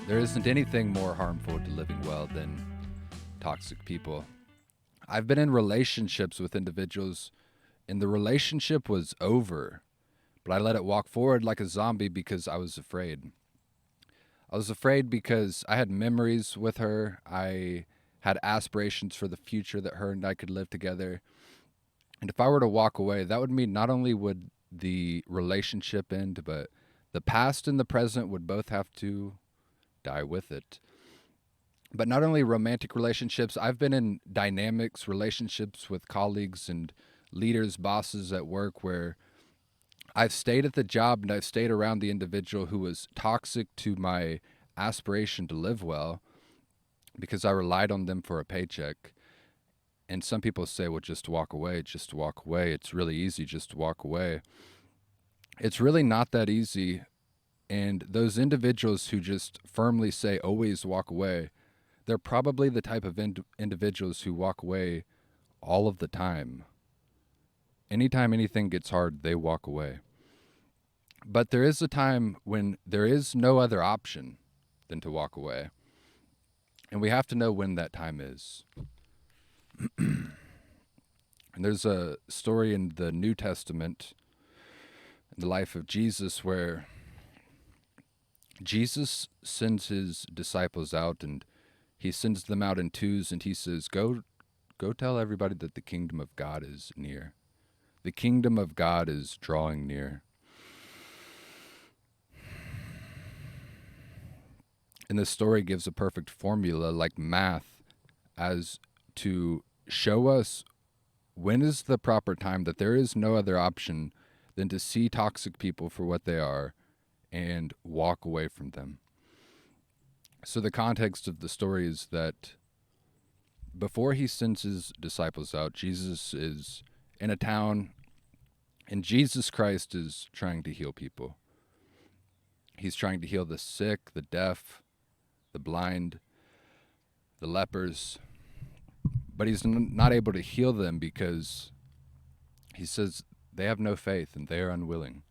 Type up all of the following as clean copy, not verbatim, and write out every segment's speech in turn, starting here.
There isn't anything more harmful to living well than toxic people. I've been in relationships with individuals, and the relationship was over, but I let it walk forward like a zombie because I was afraid. I was afraid because I had memories with her. I had aspirations for the future that her and I could live together. And if I were to walk away, that would mean not only would the relationship end, but the past and the present would both have to die with it. But not only romantic relationships, I've been in dynamics relationships with colleagues and leaders, bosses at work where I've stayed at the job and I've stayed around the individual who was toxic to my aspiration to live well because I relied on them for a paycheck. And some people say, well, just walk away, just walk away. It's really easy, just walk away. It's really not that easy. And those individuals who just firmly say, always walk away, they're probably the type of individuals who walk away all of the time. Anytime anything gets hard, they walk away. But there is a time when there is no other option than to walk away. And we have to know when that time is. And there's a story in the New Testament, in the life of Jesus, where Jesus sends his disciples out and he sends them out in twos and he says, Go tell everybody that the kingdom of God is near. The kingdom of God is drawing near. And this story gives a perfect formula, like math, as to show us when is the proper time that there is no other option than to see toxic people for what they are and walk away from them. So, the context of the story is that before he sends his disciples out, Jesus is in a town and Jesus Christ is trying to heal people. He's trying to heal the sick, the deaf, the blind, the lepers, but he's not able to heal them because he says they have no faith and they are unwilling.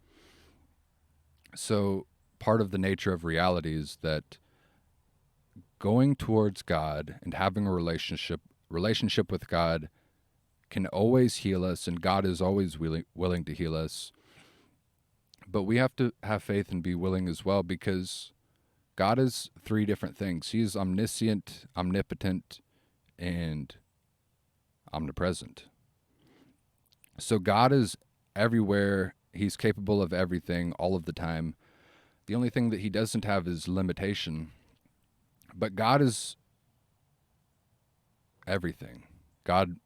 So, part of the nature of reality is that going towards God and having a relationship with God can always heal us, and God is always willing to heal us. But we have to have faith and be willing as well, because God is three different things. He is omniscient, omnipotent, and omnipresent. So God is everywhere. He's capable of everything all of the time. The only thing that he doesn't have is limitation. But God is everything. God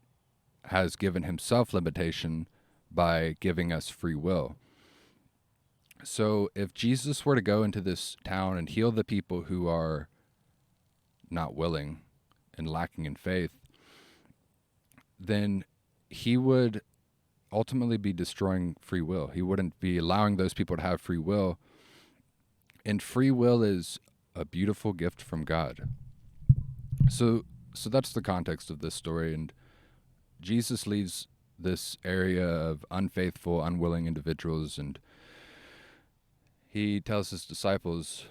has given himself limitation by giving us free will. So if Jesus were to go into this town and heal the people who are not willing and lacking in faith, then he would ultimately be destroying free will. He wouldn't be allowing those people to have free will. And free will is a beautiful gift from God. So that's the context of this story. And Jesus leaves this area of unfaithful, unwilling individuals, and he tells his disciples,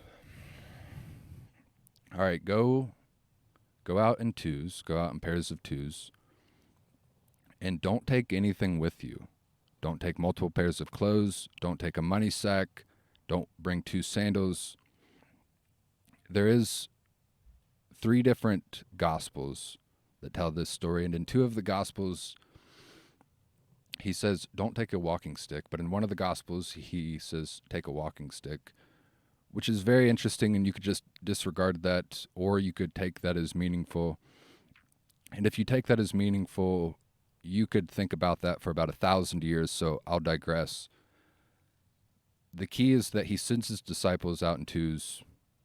all right, go out in twos, go out in pairs of twos, and don't take anything with you. Don't take multiple pairs of clothes. Don't take a money sack. Don't bring two sandals. There is three different gospels that tell this story, and in two of the gospels, he says, don't take a walking stick, but in one of the gospels, he says, take a walking stick, which is very interesting, and you could just disregard that, or you could take that as meaningful. And if you take that as meaningful, you could think about that for about 1,000 years, so I'll digress. The key is that he sends his disciples out in twos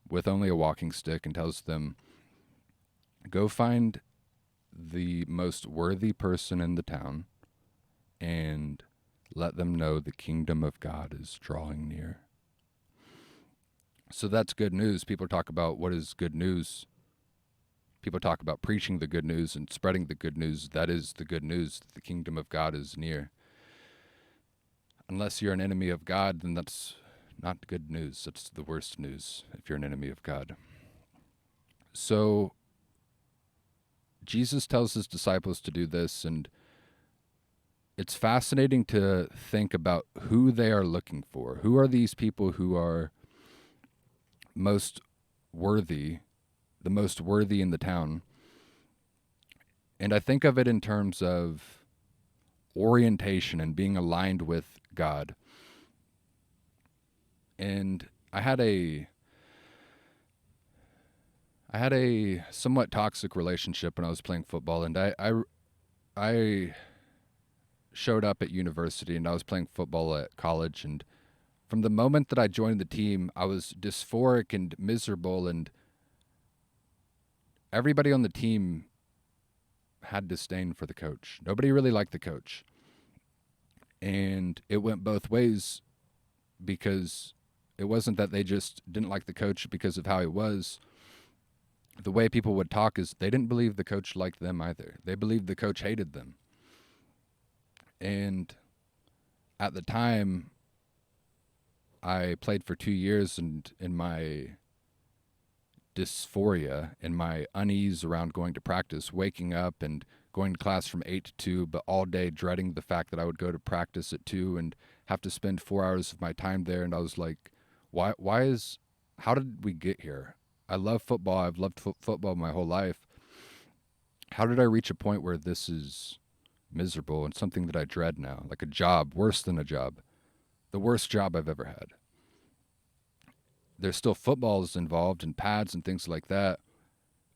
with only a walking stick and tells them, go find the most worthy person in the town and let them know the kingdom of God is drawing near. So that's good news. People talk about what is good news. People talk about preaching the good news and spreading the good news. That is the good news. The kingdom of God is near. Unless you're an enemy of God, then that's not good news. That's the worst news if you're an enemy of God. So Jesus tells his disciples to do this, and it's fascinating to think about who they are looking for. Who are these people who are most worthy, the most worthy in the town? And I think of it in terms of orientation and being aligned with God. And I had a somewhat toxic relationship when I was playing football, and I showed up at university and I was playing football at college, and from the moment that I joined the team, I was dysphoric and miserable, and everybody on the team had disdain for the coach. Nobody really liked the coach. And it went both ways, because it wasn't that they just didn't like the coach because of how he was. The way people would talk is they didn't believe the coach liked them either. They believed the coach hated them. And at the time, I played for 2 years, and in my dysphoria and my unease around going to practice, waking up and going to class from 8 to 2, but all day dreading the fact that I would go to practice at 2 and have to spend 4 hours of my time there. And I was like, how did we get here? I love football. I've loved football my whole life. How did I reach a point where this is miserable and something that I dread now? Like a job, worse than a job. The worst job I've ever had. There's still footballs involved and pads and things like that.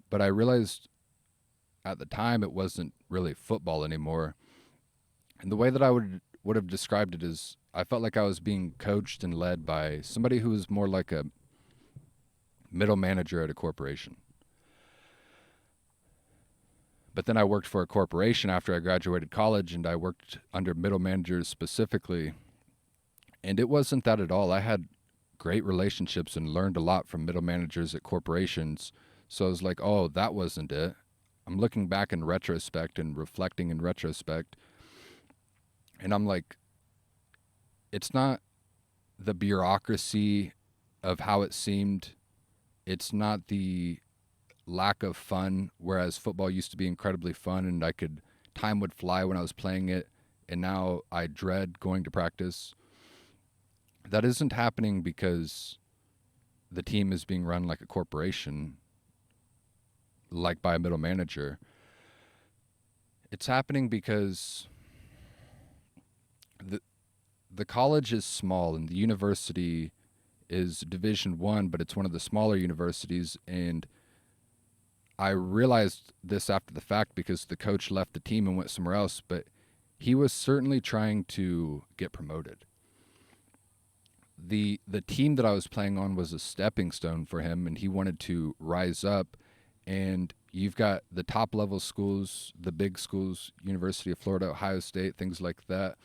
But I realized at the time it wasn't really football anymore. And the way that I would have described it is I felt like I was being coached and led by somebody who was more like a middle manager at a corporation. But then I worked for a corporation after I graduated college, and I worked under middle managers specifically. And it wasn't that at all. I had great relationships and learned a lot from middle managers at corporations. So I was like, oh, that wasn't it. I'm looking back in retrospect and reflecting in retrospect. And I'm like, it's not the bureaucracy of how it seemed. It's not the lack of fun, whereas football used to be incredibly fun and time would fly when I was playing it. And now I dread going to practice. That isn't happening because the team is being run like a corporation, like by a middle manager. It's happening because the college is small and the university is Division 1, but it's one of the smaller universities. And I realized this after the fact because the coach left the team and went somewhere else, but he was certainly trying to get promoted. The team that I was playing on was a stepping stone for him, and he wanted to rise up. And you've got the top level schools, the big schools, University of Florida, Ohio State, things like that.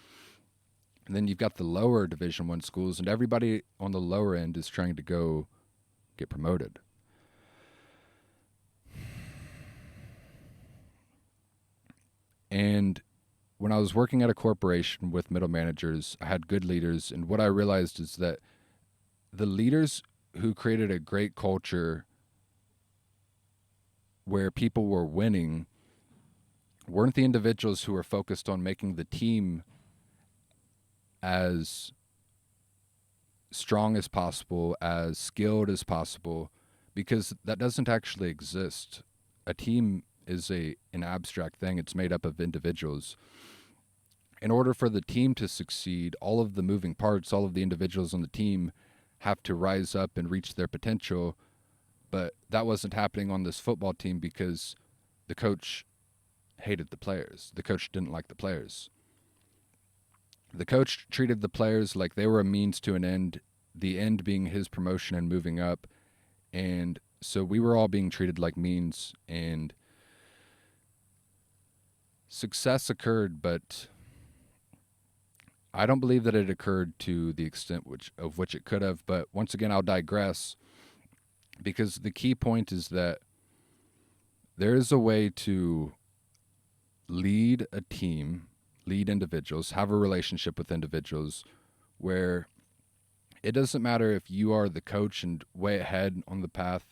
And then you've got the lower Division 1 schools, and everybody on the lower end is trying to go get promoted. And when I was working at a corporation with middle managers, I had good leaders, and what I realized is that the leaders who created a great culture where people were winning weren't the individuals who were focused on making the team as strong as possible, as skilled as possible, because that doesn't actually exist. A team is an abstract thing. It's made up of individuals. In order for the team to succeed, all of the moving parts, all of the individuals on the team have to rise up and reach their potential. But that wasn't happening on this football team because the coach hated the players. The coach didn't like the players. The coach treated the players like they were a means to an end, the end being his promotion and moving up. And so we were all being treated like means, and success occurred, but I don't believe that it occurred to the extent of which it could have. But once again, I'll digress, because the key point is that there is a way to lead a team, lead individuals, have a relationship with individuals where it doesn't matter if you are the coach and way ahead on the path,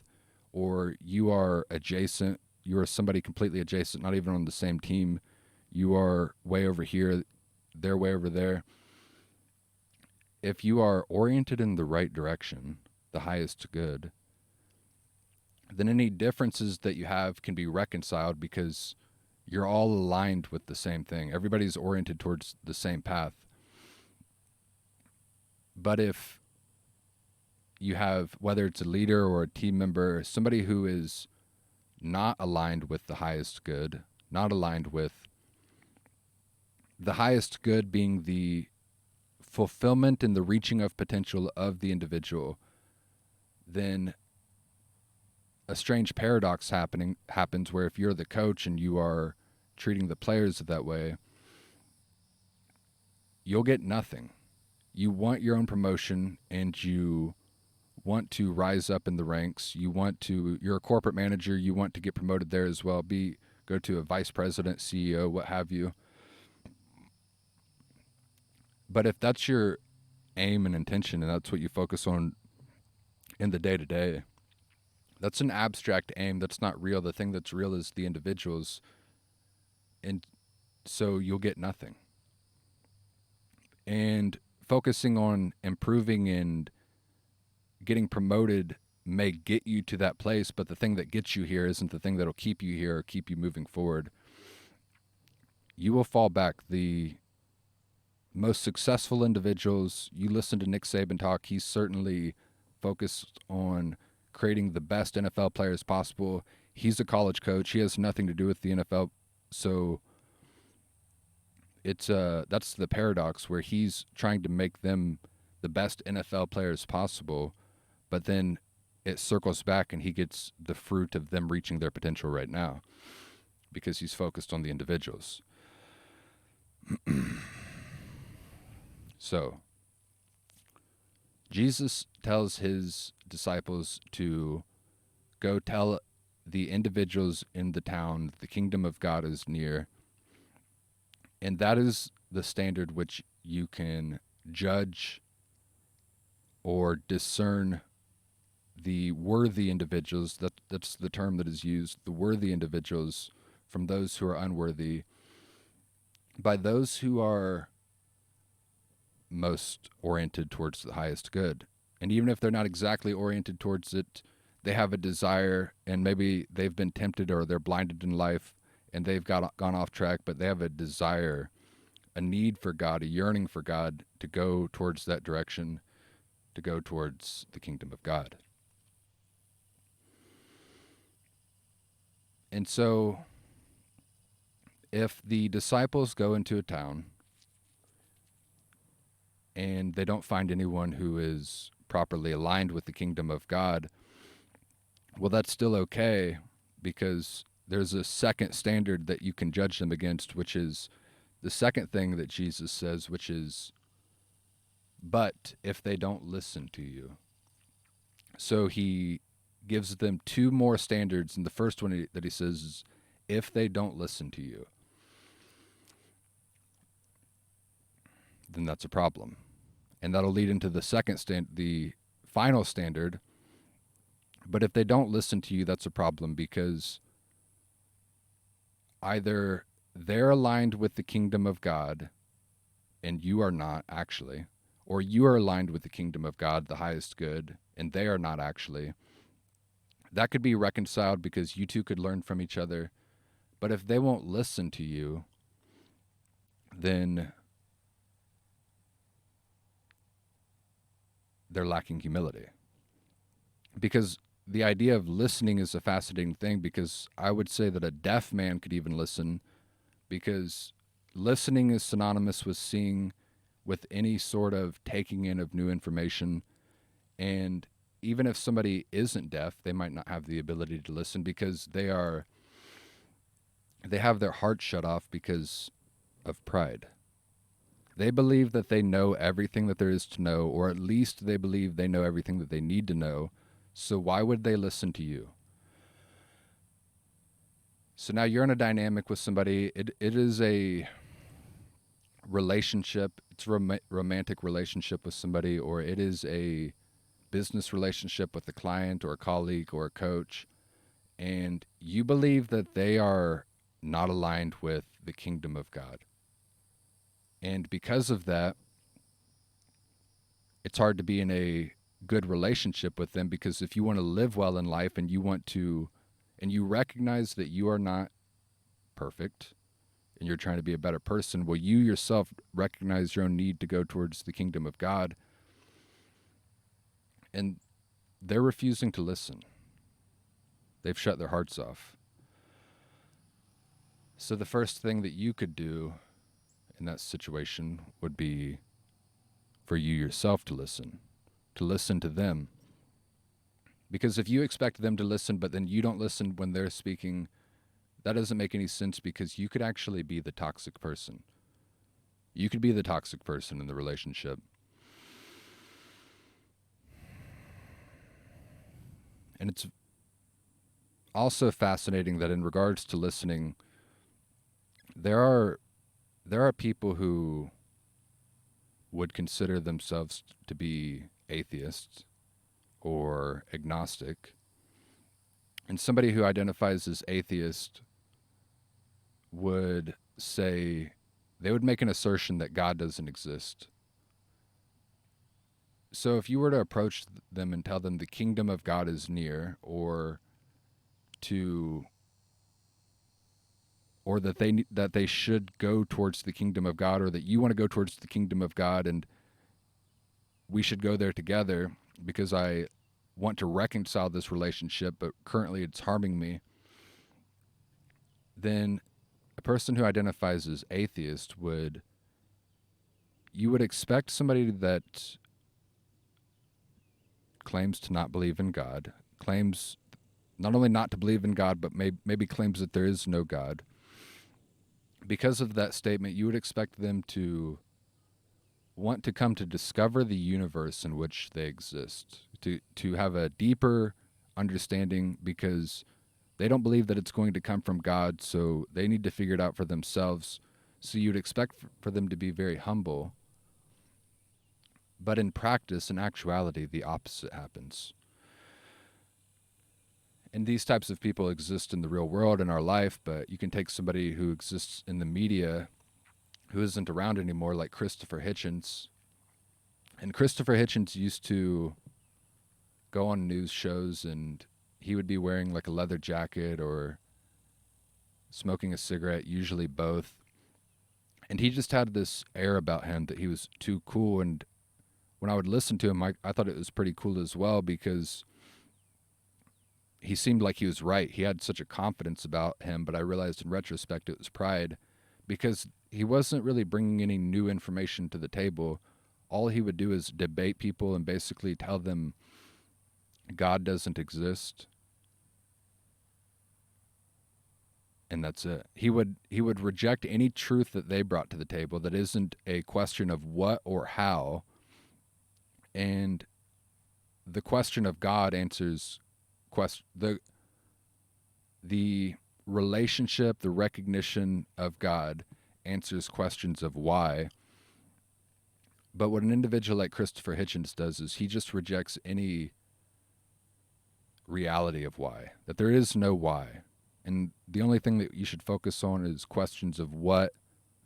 or you are adjacent, you are somebody completely adjacent, not even on the same team. You are way over here, they're way over there. If you are oriented in the right direction, the highest good, then any differences that you have can be reconciled because you're all aligned with the same thing. Everybody's oriented towards the same path. But if you have, whether it's a leader or a team member, somebody who is not aligned with the highest good, not aligned with the highest good being the fulfillment and the reaching of potential of the individual, then a strange paradox happens where if you're the coach and you are treating the players that way, you'll get nothing. You want your own promotion and you want to rise up in the ranks. You're a corporate manager, you want to get promoted there as well, go to a vice president, CEO, what have you. But if that's your aim and intention and that's what you focus on in the day to day, that's an abstract aim. That's not real. The thing that's real is the individuals. And so you'll get nothing. And focusing on improving and getting promoted may get you to that place, but the thing that gets you here isn't the thing that'll keep you here or keep you moving forward. You will fall back. The most successful individuals, you listen to Nick Saban talk, he's certainly focused on creating the best NFL players possible. He's a college coach. He has nothing to do with the NFL. So that's the paradox where he's trying to make them the best NFL players possible, but then it circles back and he gets the fruit of them reaching their potential right now because he's focused on the individuals. So Jesus tells his disciples to go tell the individuals in the town the kingdom of God is near. And that is the standard which you can judge or discern the worthy individuals. That's the term that is used, the worthy individuals from those who are unworthy, by those who are most oriented towards the highest good. And even if they're not exactly oriented towards it, they have a desire, and maybe they've been tempted or they're blinded in life and they've gone off track, but they have a desire, a need for God, a yearning for God to go towards that direction, to go towards the kingdom of God. And so if the disciples go into a town and they don't find anyone who is properly aligned with the kingdom of God, well, that's still okay, because there's a second standard that you can judge them against, which is the second thing that Jesus says, which is, but if they don't listen to you. So he gives them two more standards, and the first one that he says is, if they don't listen to you, then that's a problem. And that'll lead into the the final standard. But if they don't listen to you, that's a problem, because either they're aligned with the kingdom of God and you are not actually, or you are aligned with the kingdom of God, the highest good, and they are not actually. That could be reconciled because you two could learn from each other. But if they won't listen to you, then they're lacking humility. Because the idea of listening is a fascinating thing, because I would say that a deaf man could even listen, because listening is synonymous with seeing, with any sort of taking in of new information. And even if somebody isn't deaf, they might not have the ability to listen because they have their heart shut off because of pride. They believe that they know everything that there is to know, or at least they believe they know everything that they need to know. So why would they listen to you? So now you're in a dynamic with somebody. It is a relationship. It's a romantic relationship with somebody, or it is a business relationship with a client or a colleague or a coach, and you believe that they are not aligned with the kingdom of God. And because of that, it's hard to be in a good relationship with them, because if you want to live well in life and you recognize that you are not perfect and you're trying to be a better person, well, you yourself recognize your own need to go towards the kingdom of God, and they're refusing to listen. They've shut their hearts off. So the first thing that you could do in that situation would be for you yourself to listen to them. Because if you expect them to listen, but then you don't listen when they're speaking, that doesn't make any sense, because you could actually be the toxic person. You could be the toxic person in the relationship. And it's also fascinating that in regards to listening, there are people who would consider themselves to be atheists or agnostic. And somebody who identifies as atheist would say, they would make an assertion that God doesn't exist. So if you were to approach them and tell them the kingdom of God is near, to or that they should go towards the kingdom of God, or that you want to go towards the kingdom of God and we should go there together because I want to reconcile this relationship, but currently it's harming me, then a person who identifies as atheist you would expect somebody that claims to not believe in God, claims not only not to believe in God, but maybe claims that there is no God. Because of that statement, you would expect them to want to come to discover the universe in which they exist, to have a deeper understanding, because they don't believe that it's going to come from God, so they need to figure it out for themselves. So you'd expect for them to be very humble. But in practice, in actuality, the opposite happens. And these types of people exist in the real world in our life, but you can take somebody who exists in the media who isn't around anymore, like Christopher Hitchens. And Christopher Hitchens used to go on news shows, and he would be wearing like a leather jacket or smoking a cigarette, usually both. And he just had this air about him that he was too cool. And when I would listen to him, I thought it was pretty cool as well, because he seemed like he was right. He had such a confidence about him, but I realized in retrospect it was pride, because he wasn't really bringing any new information to the table. All he would do is debate people and basically tell them God doesn't exist, and that's it. He would reject any truth that they brought to the table that isn't a question of what or how, and the question of God answers the relationship, the recognition of God answers questions of why. But what an individual like Christopher Hitchens does is he just rejects any reality of why, that there is no why. And the only thing that you should focus on is questions of what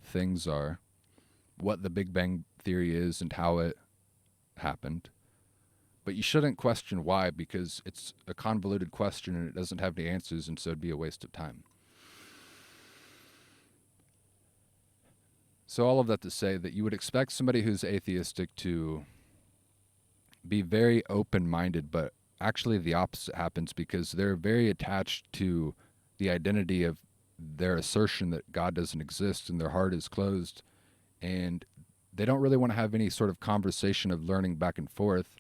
things are, what the Big Bang Theory is, and how it happened. But you shouldn't question why, because it's a convoluted question and it doesn't have any answers, and so it'd be a waste of time. So all of that to say that you would expect somebody who's atheistic to be very open-minded, but actually the opposite happens, because they're very attached to the identity of their assertion that God doesn't exist, and their heart is closed, and they don't really want to have any sort of conversation of learning back and forth.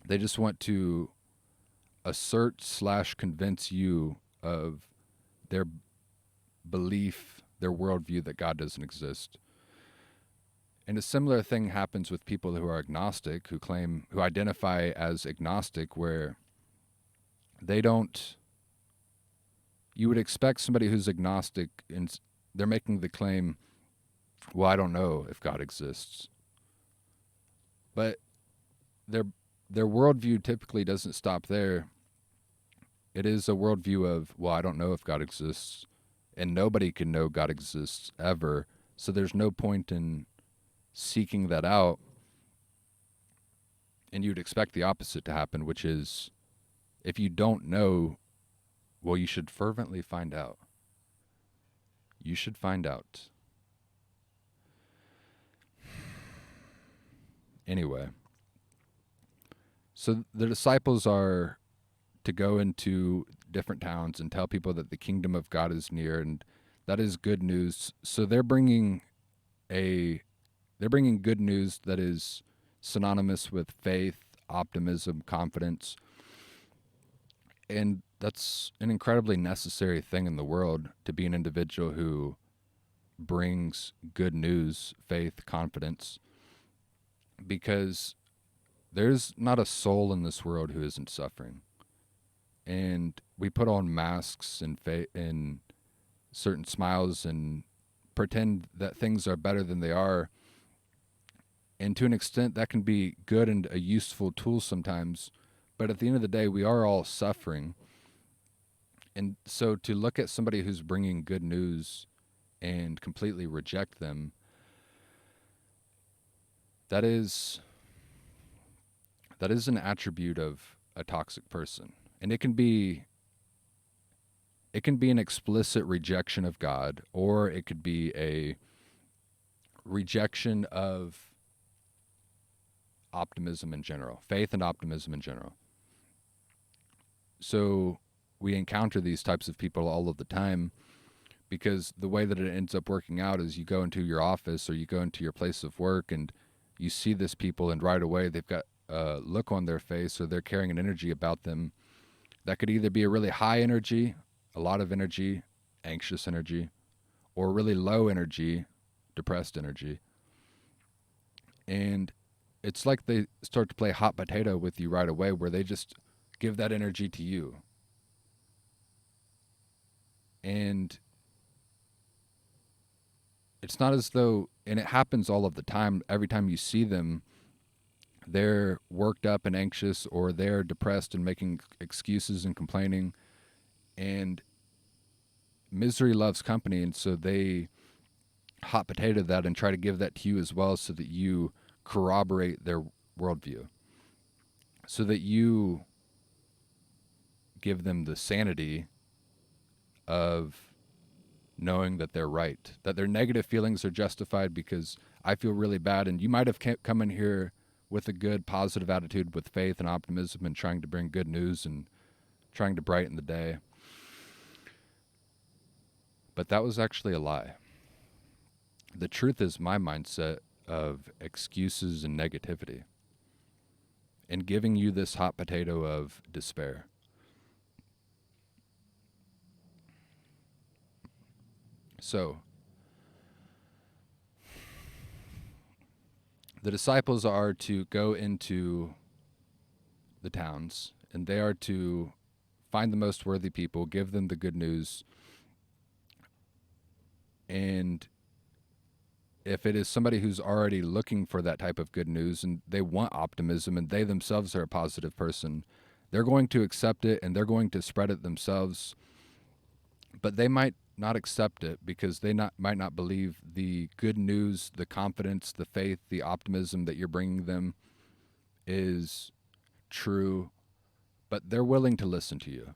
They just want to assert/convince you of their belief, their worldview that God doesn't exist. And a similar thing happens with people who are agnostic, who identify as agnostic, where you would expect somebody who's agnostic, and they're making the claim, well, I don't know if God exists. But they're their worldview typically doesn't stop there. It is a worldview of, well, I don't know if God exists, and nobody can know God exists ever, so there's no point in seeking that out. And you'd expect the opposite to happen, which is, if you don't know, well, you should fervently find out. You should find out. Anyway, so the disciples are to go into different towns and tell people that the kingdom of God is near, and that is good news. So they're bringing good news that is synonymous with faith, optimism, confidence. And that's an incredibly necessary thing in the world, to be an individual who brings good news, faith, confidence, because there's not a soul in this world who isn't suffering. And we put on masks and certain smiles and pretend that things are better than they are. And to an extent, that can be good and a useful tool sometimes. But at the end of the day, we are all suffering. And so to look at somebody who's bringing good news and completely reject them, that is an attribute of a toxic person. And it can be an explicit rejection of God, or it could be a rejection of optimism in general, faith and optimism in general. So we encounter these types of people all of the time, because the way that it ends up working out is you go into your office or you go into your place of work and you see this people, and right away they've got a look on their face, or they're carrying an energy about them that could either be a really high energy, a lot of energy, anxious energy, or really low energy, depressed energy. And it's like they start to play hot potato with you right away, where they just give that energy to you. And it's not as though, and it happens all of the time, every time you see them, they're worked up and anxious, or they're depressed and making excuses and complaining. And misery loves company, and so they hot potato that and try to give that to you as well, so that you corroborate their worldview, so that you give them the sanity of knowing that they're right, that their negative feelings are justified, because I feel really bad, and you might have come in here with a good positive attitude, with faith and optimism, and trying to bring good news and trying to brighten the day, but that was actually a lie. The truth is my mindset of excuses and negativity, and giving you this hot potato of despair. So, the disciples are to go into the towns, and they are to find the most worthy people, give them the good news. And if it is somebody who's already looking for that type of good news and they want optimism and they themselves are a positive person, they're going to accept it and they're going to spread it themselves. But they might not accept it because they might not believe the good news, the confidence, the faith, the optimism that you're bringing them is true, but they're willing to listen to you.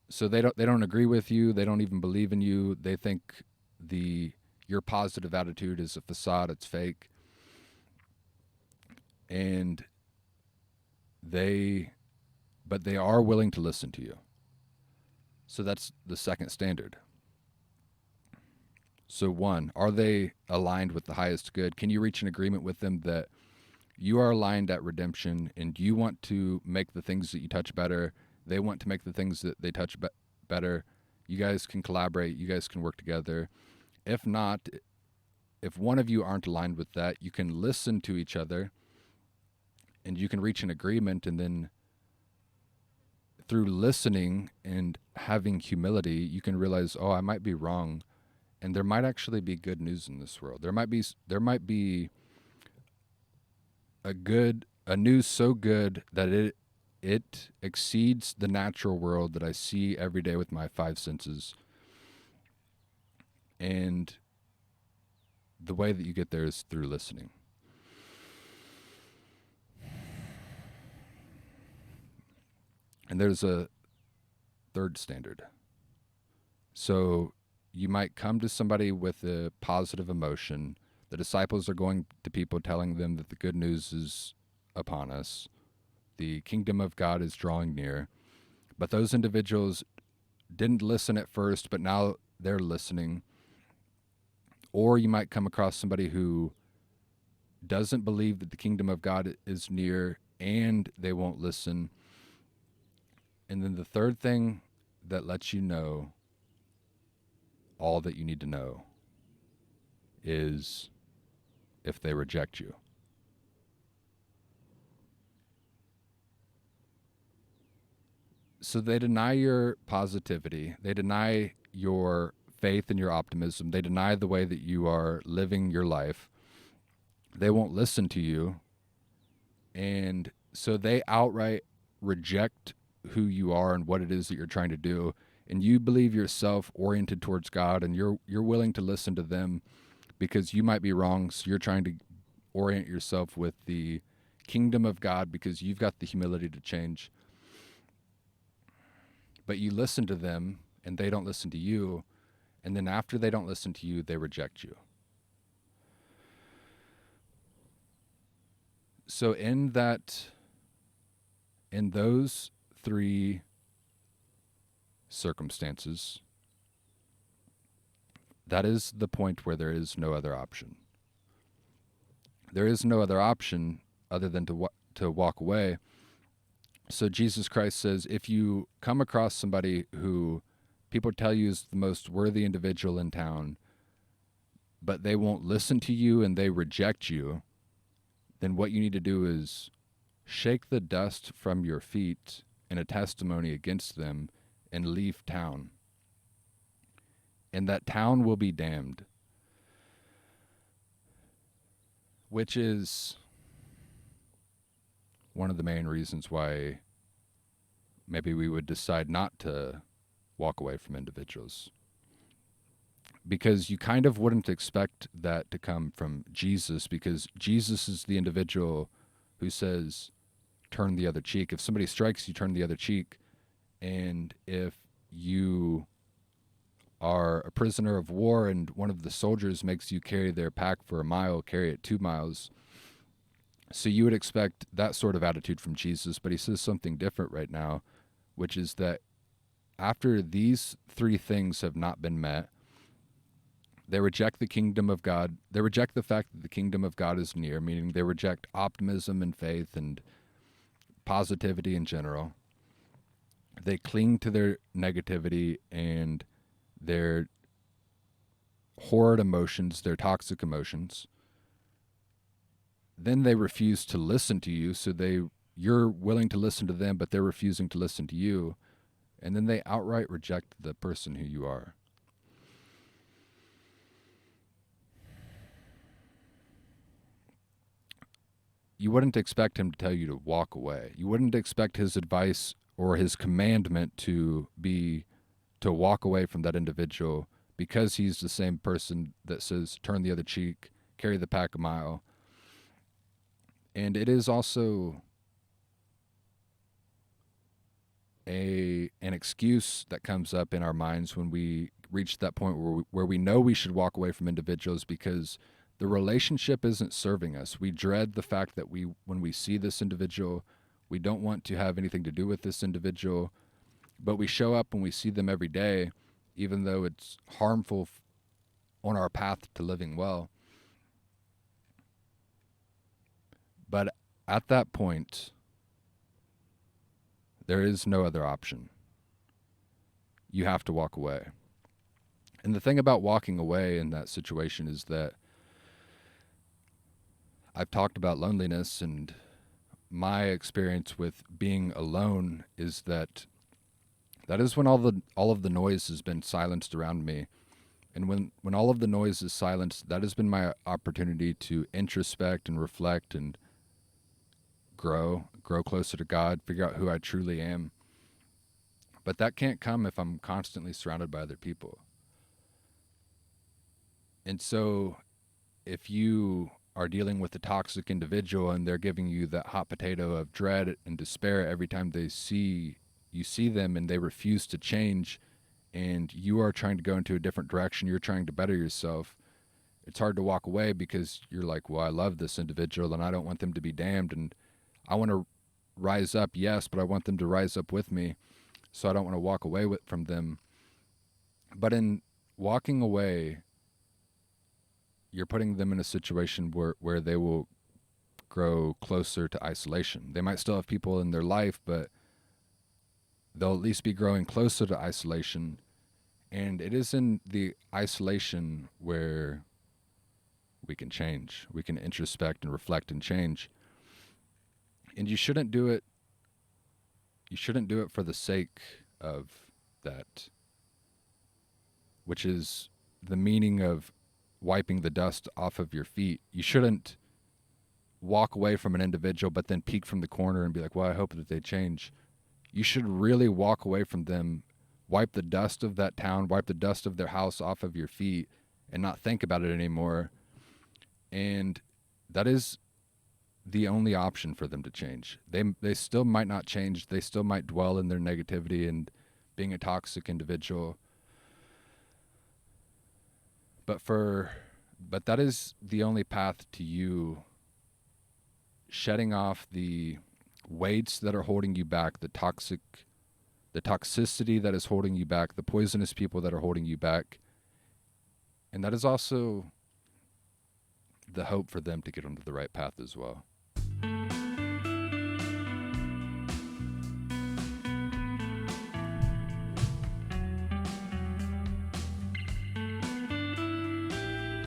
So they don't agree with you, they don't even believe in you. They think your positive attitude is a facade, it's fake. And they are willing to listen to you. So that's the second standard. So one, are they aligned with the highest good? Can you reach an agreement with them that you are aligned at redemption and you want to make the things that you touch better? They want to make the things that they touch better. You guys can collaborate. You guys can work together. If not, if one of you aren't aligned with that, you can listen to each other and you can reach an agreement. And then through listening and having humility, you can realize, oh, I might be wrong. And there might actually be good news in this world. There might be a good a news so good that it exceeds the natural world that I see every day with my five senses. And the way that you get there is through listening. And there's a third standard. So you might come to somebody with a positive emotion. The disciples are going to people telling them that the good news is upon us. The kingdom of God is drawing near. But those individuals didn't listen at first, but now they're listening. Or you might come across somebody who doesn't believe that the kingdom of God is near and they won't listen. And then the third thing that lets you know all that you need to know is if they reject you. So they deny your positivity, they deny your faith and your optimism, they deny the way that you are living your life. They won't listen to you. And so they outright reject who you are and what it is that you're trying to do. And you believe yourself oriented towards God, and you're willing to listen to them because you might be wrong. So you're trying to orient yourself with the kingdom of God because you've got the humility to change. But you listen to them and they don't listen to you. And then after they don't listen to you, they reject you. So in those three circumstances, that is the point where there is no other option. There is no other option other than to walk away. So Jesus Christ says, if you come across somebody who people tell you is the most worthy individual in town, but they won't listen to you and they reject you, then what you need to do is shake the dust from your feet in a testimony against them and leave town. And that town will be damned. Which is one of the main reasons why maybe we would decide not to walk away from individuals. Because you kind of wouldn't expect that to come from Jesus, because Jesus is the individual who says, turn the other cheek. If somebody strikes you, turn the other cheek. And if you are a prisoner of war and one of the soldiers makes you carry their pack for a mile, carry it 2 miles. So you would expect that sort of attitude from Jesus, but he says something different right now, which is that after these three things have not been met, they reject the kingdom of God. They reject the fact that the kingdom of God is near, meaning they reject optimism and faith and positivity in general. They cling to their negativity and their horrid emotions, their toxic emotions. Then they refuse to listen to you, so you're willing to listen to them, but they're refusing to listen to you. And then they outright reject the person who you are. You wouldn't expect him to tell you to walk away. You wouldn't expect his advice or his commandment to be to walk away from that individual, because he's the same person that says turn the other cheek, carry the pack a mile. And it is also an excuse that comes up in our minds when we reach that point where we know we should walk away from individuals because the relationship isn't serving us. We dread the fact that when we see this individual, we don't want to have anything to do with this individual, but we show up and we see them every day, even though it's harmful on our path to living well. But at that point, there is no other option. You have to walk away. And the thing about walking away in that situation is that I've talked about loneliness, and my experience with being alone is that is when all of the noise has been silenced around me. And when all of the noise is silenced, that has been my opportunity to introspect and reflect and grow closer to God, figure out who I truly am. But that can't come if I'm constantly surrounded by other people. And so if you are dealing with a toxic individual and they're giving you that hot potato of dread and despair every time you see them, and they refuse to change, and you are trying to go into a different direction, you're trying to better yourself, it's hard to walk away because you're like, well, I love this individual and I don't want them to be damned, and I want to rise up, yes, but I want them to rise up with me, so I don't want to walk away from them. But in walking away, you're putting them in a situation where they will grow closer to isolation. They might still have people in their life, but they'll at least be growing closer to isolation. And it is in the isolation where we can change. We can introspect and reflect and change. And you shouldn't do it for the sake of that, which is the meaning of wiping the dust off of your feet. You shouldn't walk away from an individual but then peek from the corner and be like, well, I hope that they change. You should really walk away from them, wipe the dust of that town, wipe the dust of their house off of your feet, and not think about it anymore. And that is the only option for them to change. They still might not change. They still might dwell in their negativity and being a toxic individual. But that is the only path to you shedding off the weights that are holding you back, the toxicity that is holding you back, the poisonous people that are holding you back. And that is also the hope for them to get onto the right path as well.